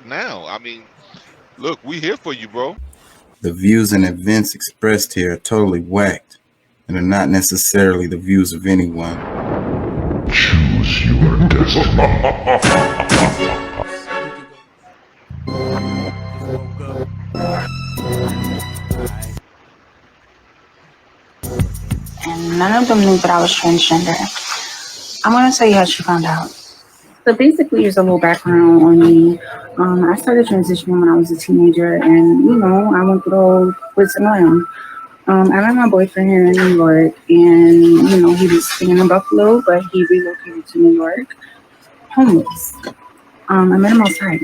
now. I mean, look, we here for you, bro. The views and events expressed here are totally whacked and are not necessarily the views of anyone. Choose your destiny. And none of them knew that I was transgender. I'm gonna tell you how she found out. So basically, here's a little background on me. I started transitioning when I was a teenager, and I went through the whole twist and glam. I met my boyfriend here in New York, and he was staying in Buffalo, but he relocated to New York, homeless. I met him outside.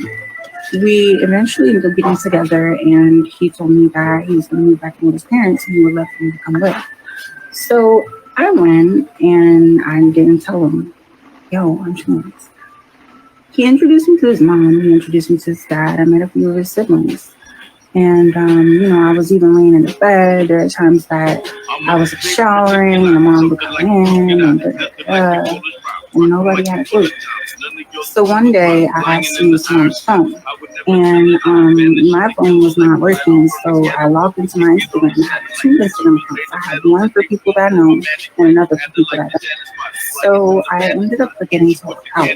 We eventually ended up getting together, and he told me that he was going to move back in with his parents, and he would love for me to come with. So I went, and I didn't tell him, "Yo, I'm trans." He introduced me to his mom. He introduced me to his dad. I met a few of his siblings. And, I was even laying in the bed. There are times that I was showering and my mom would come in and nobody had a clue. So one day I asked him to see on his phone and my phone was not working. So I logged into my Instagram. I have two Instagram accounts. I have one for people that I know and another for people that I don't. So I ended up forgetting to log out.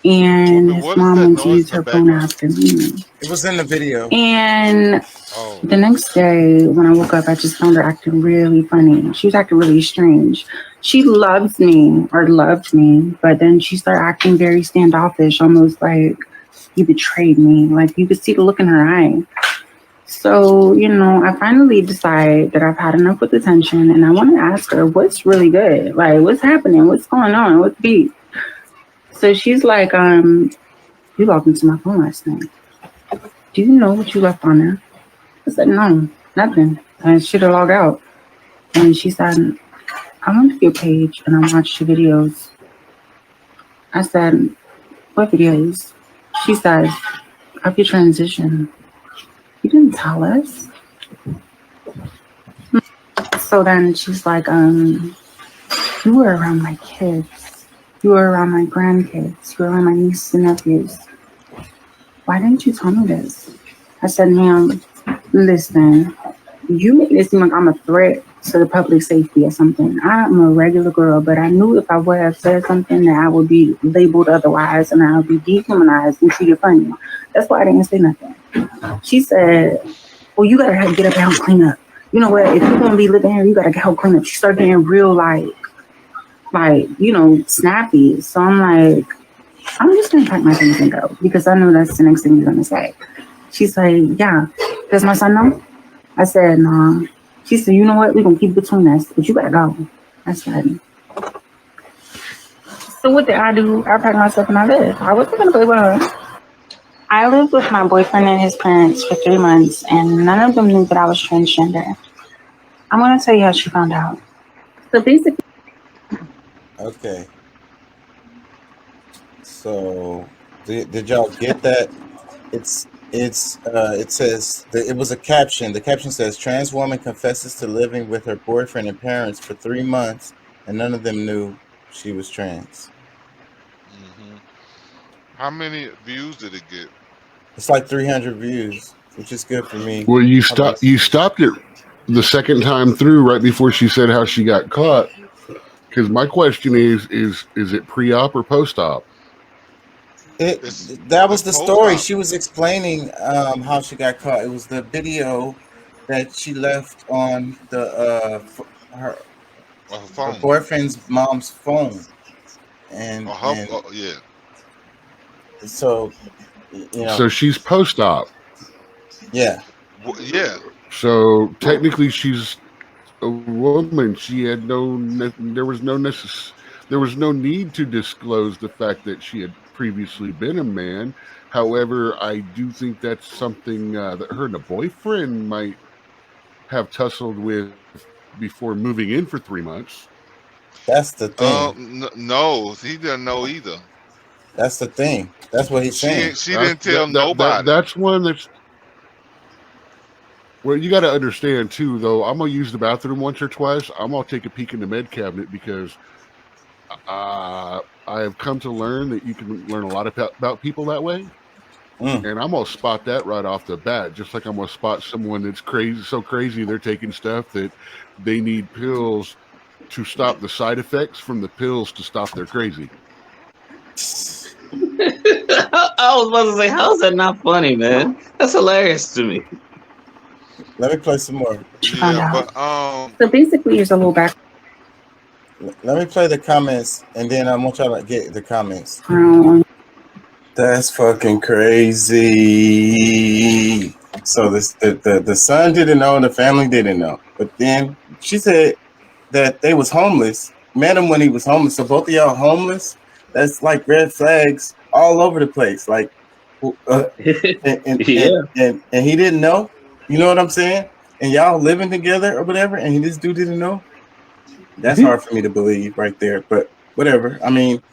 And his What is mom that went to noise use in the her phone background? after me. It was in the video. And Oh, the next day, when I woke up, I just found her acting really funny. She was acting really strange. She loves me or loved me, but then she started acting very standoffish, almost like you betrayed me. Like you could see the look in her eye. So, I finally decide that I've had enough with the tension and I want to ask her what's really good. Like, what's happening? What's going on? What's beat? So she's like, you logged into my phone last night. Do you know what you left on there? I said, no, nothing. I should have logged out. And she said, I went to your page and I watched your videos. I said, what videos? She says, of your transition. You didn't tell us. So then she's like, you were around my kids. You were around my grandkids. You were around my nieces and nephews. Why didn't you tell me this? I said, ma'am, listen, you make it seem like I'm a threat to the public safety or something. I'm a regular girl, but I knew if I would have said something that I would be labeled otherwise and I would be dehumanized and treated funny. That's why I didn't say nothing. She said, well, you gotta get up and help clean up. You know what? If you're gonna be living here, you gotta help clean up. She started getting real snappy. So I'm like, I'm just gonna pack my things and go because I know that's the next thing you're gonna say. She's like, yeah, does my son know? I said, nah. She said, you know what? We're going to keep it between us, but you got to go. I said, so what did I do? I packed myself and I left. I wasn't going to play with her. I lived with my boyfriend and his parents for 3 months, and none of them knew that I was transgender. I'm going to tell you how she found out. So basically, Okay. So did y'all get that? It says it was a caption. The caption says trans woman confesses to living with her boyfriend and parents for 3 months and none of them knew she was trans. hmm how many views did it get? It's like 300 views, which is good for me. Well, you Hold on. stopped it the second time through right before she said how she got caught. Because my question is it pre-op or post-op? That was It's the post story. op. She was explaining how she got caught. It was the video that she left on her Her her phone. boyfriend's mom's phone, and and Yeah. so So she's post-op. yeah. Yeah. So technically, she's a woman. She had there was no need to disclose the fact that she had previously been a man. However, I do think that's something that her and a boyfriend might have tussled with before moving in for 3 months. That's the thing. No, he didn't know either. That's the thing. That's what he's saying. She didn't tell nobody. That's one that's. Well, you got to understand too, though. I'm gonna use the bathroom once or twice. I'm gonna take a peek in the med cabinet because I have come to learn that you can learn a lot about people that way. And I'm gonna spot that right off the bat, just like I'm gonna spot someone that's crazy, so crazy they're taking stuff that they need pills to stop the side effects from the pills to stop their crazy. I was about to say, how is that not funny, man? That's hilarious to me. Let me play some more. Found Yeah, out. but So basically, here's a little Let me play the comments, and then I want y'all to get the comments. background. That's fucking crazy. So the son didn't know, the family didn't know, but then she said that they was homeless. Met him when he was homeless. So both of y'all homeless. That's like red flags all over the place. Like, and he didn't know. You know what I'm saying? And y'all living together or whatever, and this dude didn't know. That's hard for me to believe right there. But whatever. I mean,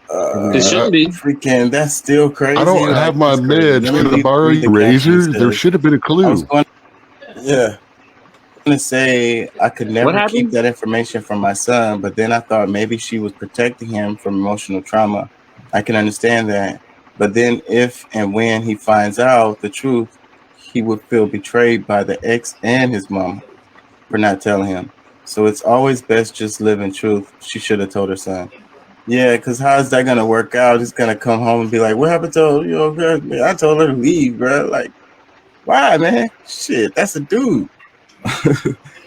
It shouldn't be. freaking. That's still crazy. I don't have my that's crazy. meds. Let me Can I read- borrow read the your razor? caption. It There says, should have been a I was clue. going. Yeah. To say I could never keep happened? that information from my son, but then I thought maybe she was protecting him from emotional trauma. I can understand that. But then if and when he finds out the truth, he would feel betrayed by the ex and his mom for not telling him. So it's always best just live in truth. She should have told her son. Yeah, because how is that gonna work out? He's gonna come home and be like, "What happened to girl? I told her to leave, bro." Like, why, man? Shit, that's a dude.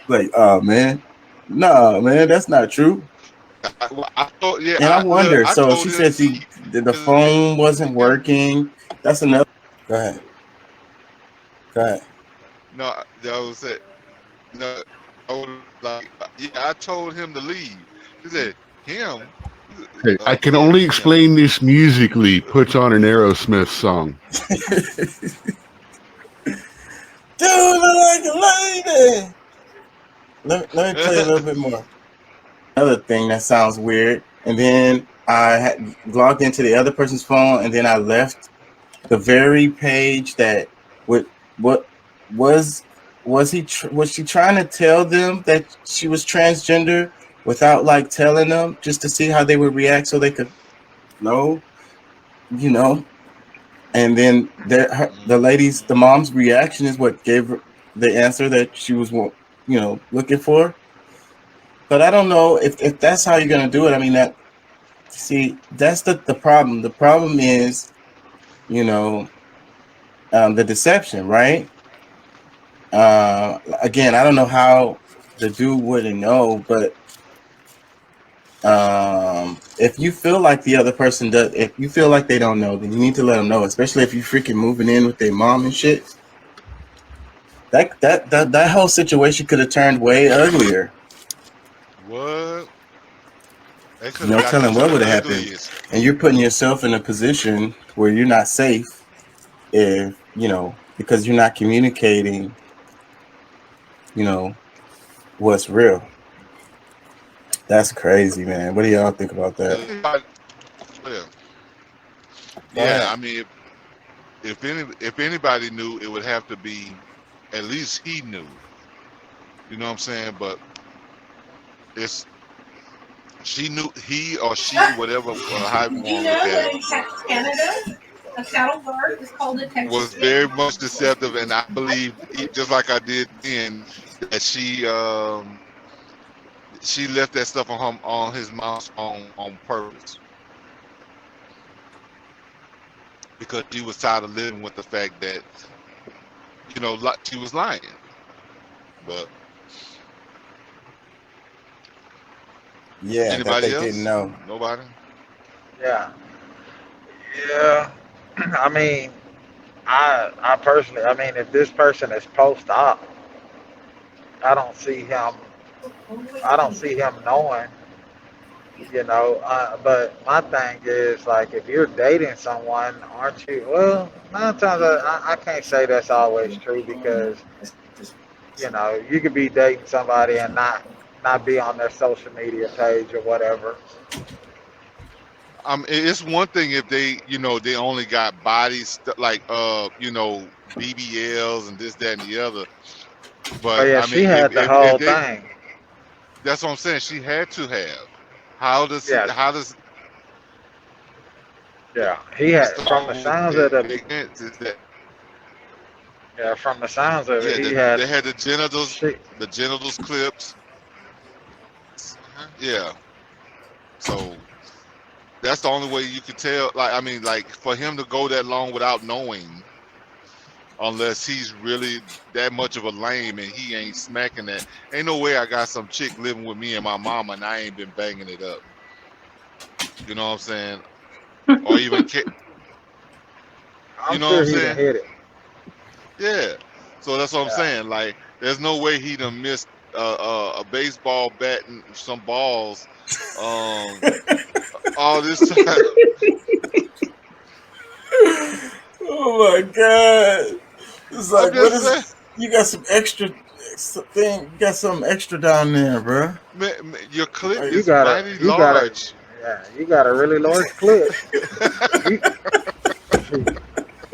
Like, oh man, no, man, that's not true. I thought, yeah, And I wonder. I So told she him said the phone wasn't working. That's another. Go ahead. Go ahead. No, that was it. No, I was like, yeah, I told him to leave. He said, him? Hey, I can only explain this musically. Puts on an Aerosmith song. Dude, look like a lady. Let me play a little bit more. Another thing that sounds weird. And then I had logged into the other person's phone, and then I left the very page that what was was she trying to tell them that she was transgender without like telling them, just to see how they would react so they could know, you know. And then the mom's reaction is what gave her the answer that she was, looking for. But I don't know if that's how you're gonna do it. I mean, that's the problem. The problem is, the deception, right? Again, I don't know how the dude wouldn't know, but if you feel like the other person does, if you feel like they don't know, then you need to let them know, especially if you freaking moving in with their mom and shit. That whole situation could have turned way uglier. What? No telling what would have happened. And you're putting yourself in a position where you're not safe if, because you're not communicating, what's real. That's crazy, man. What do y'all think about that? Yeah, I mean, if anybody knew, it would have to be, at least he knew. You know what I'm saying? But she knew, he or she, whatever, however you want to look at it, Texas, Canada, a cattle guard is called a Texas. Was very much deceptive, and I believe, just like I did then, that she left that stuff on his mom's phone on purpose, because she was tired of living with the fact that she was lying. But yeah, anybody that they else? didn't know. Nobody. Yeah. I mean, I personally, if this person is post-op, I don't see him knowing, but my thing is, like, if you're dating someone, aren't you? Well, 9 times I can't say that's always true, because you could be dating somebody and not be on their social media page or whatever. It's one thing if they only got bodies like BBLs and this, that, and the other. But yeah, she had the whole thing. That's what I'm saying. She had to have. How does Yeah, he had That's from the sounds of the is that from the sounds of it, he they had the she, genitals clips. Yeah. So that's the only way you could tell. Like, I mean, like for him to go that long without knowing, unless he's really that much of a lame and he ain't smacking that. Ain't no way I got some chick living with me and my mama and I ain't been banging it up. You know what I'm saying? Or even, I'm you know sure what I'm he done saying? hit it. Yeah. So that's what I'm Yeah. saying. Like, there's no way he done missed a baseball bat and some balls all this time. Oh my god! It's I'm like, what just saying, is? You got some extra thing? You got something extra down there, bro? your clip You is got mighty you got a large. you got a really large clip.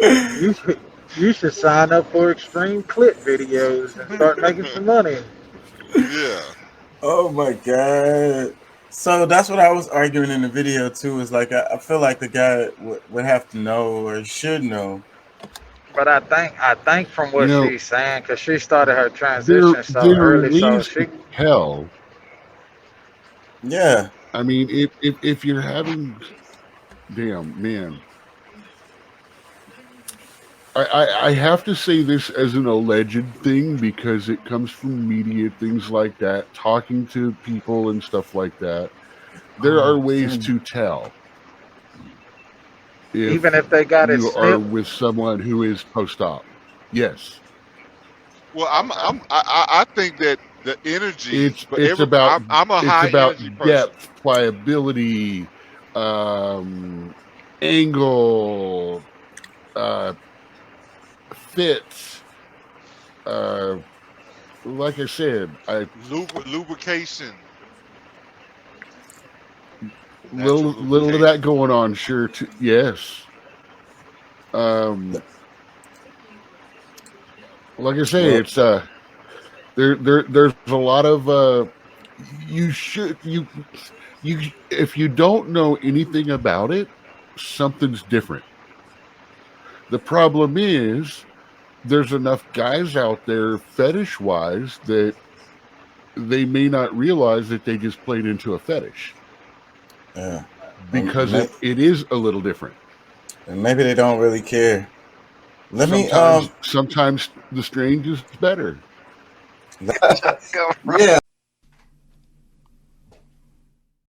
You you should sign up for extreme clip videos and start making some money. Yeah. Oh my god! So that's what I was arguing in the video too. Is like I feel like the guy would have to know or should know. But I think from You what know, she's saying, because she started her there transition so there are early, so ways she to tell. Yeah. I mean, if you're having, damn man, I have to say this as an alleged thing because it comes from media, things like that, talking to people and stuff like that. There are ways to tell even if if they got it you are snipped. with someone who is post-op. Yes, Well, Okay. I think that the energy, but it's about I'm a high energy person. depth, pliability, angle, fits. Like I said, Lubrication. Natural little of lubrication. that going on, sure. Yes. Like I say, Well, it's there's a lot of you if you don't know anything about it, something's different. The problem is there's enough guys out there fetish wise that they may not realize that they just played into a fetish yeah. because it is a little different. And maybe they don't really care. Let me Sometimes the strange is better. yeah.